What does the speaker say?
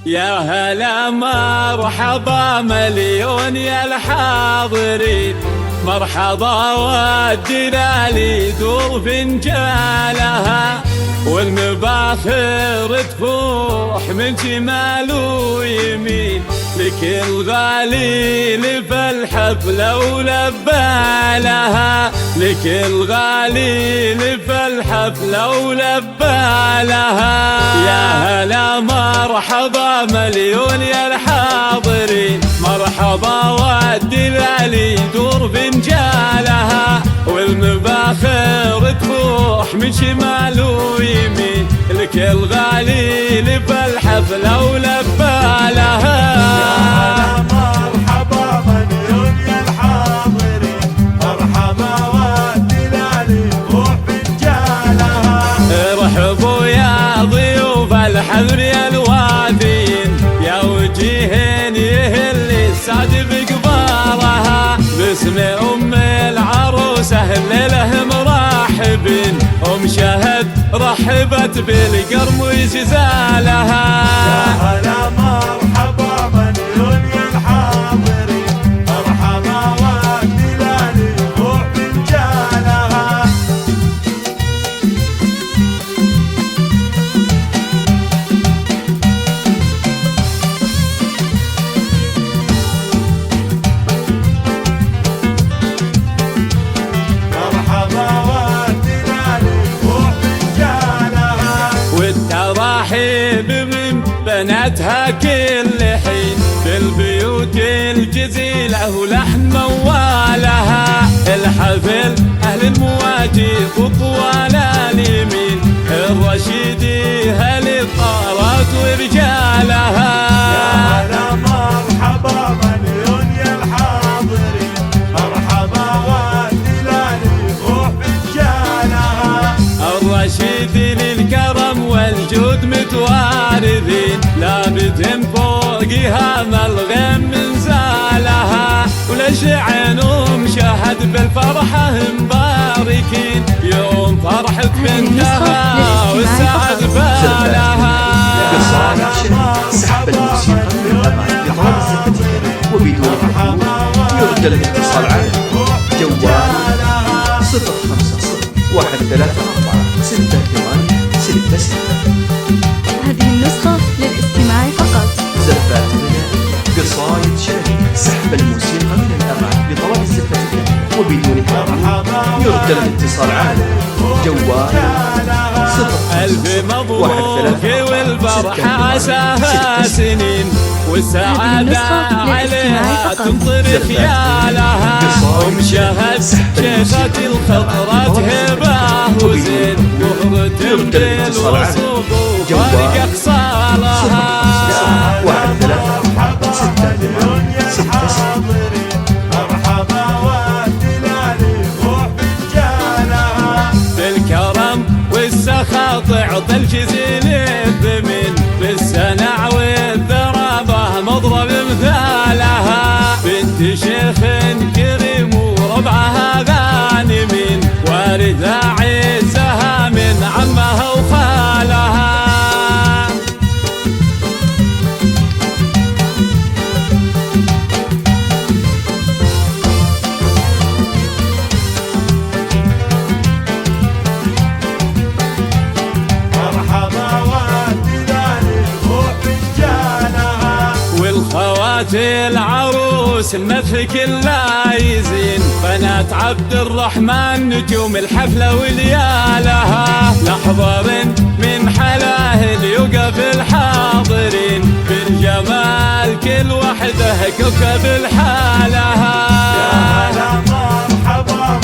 يا هلا مرحبا مليون يا الحاضرين، مرحبا ودنا لي دور فنجالها، والمباخر تفوح من شمال ويمين، لكل غالي لف الحفلة ولبالها، لكل غالي لف الحفلة ولبالها. يا هلا مرحبا مليون يا الحاضرين، مرحبا ودلالي دور فنجالها، والمباخر تفوح من شمال ويمين، لكل غالي لف الحفلة ولبالها. الحذر يا الوافين، يا وجيهين يهل السعد بقبارها، باسم ام العروسه الليله مرحبين، ام شهد رحبت بالقرم وجزالها. يا هلا مرحبا مليون يا الحاضرين، مرحبا والدلالي روح فنجالها. والتراحيب من بناتها كل حين، في البيوت الجزيلة ولحن موالها، الحفل أهل المواجب وطوال اليمين، الرشيدي أهل الطارات ورجالها. يا هلا مرحبا مليون يا الحاضرين، مرحبا والدلالي روح فنجالها. الرشيدي للكرم والجود متوارثين، لابدهم فوقها ملغم من زالها، ولشعنهم شهد بالفرحة مباركين، يوم فرحة بنتها والسعد بالها. سحب الموسيقى من الأمان بطلب الزفتك وبدون حضور يرد الاتصال على جوال 050-134-68-66. هذه النسخة للاستماع فقط. زفات غنائية، قصايد شعرية، سحب الموسيقى من الأمان بطلب الزفتك وبدون حضور يرد الاتصال على جوال ألف مبروك والفرحة عساها سنين، والسعادة عليها تمطر خيالها، أم شهد شيخة الخطرات هبة وزين، مهرة بالوصوف وفارق أقصالها. تعطي الجزيل الثمين، بالسنع والذرابة مضرب مثالها، بنت شيخ كريم وربعها غانمين، واردة عزها من عمها وخالها. العروس المفك اللايزين، بنات عبد الرحمن نجوم الحفلة وليالها، لحظة من حلاه يوقف الحاضرين، بالجمال كل وحده كوكب لحالها. يا هلا مرحبا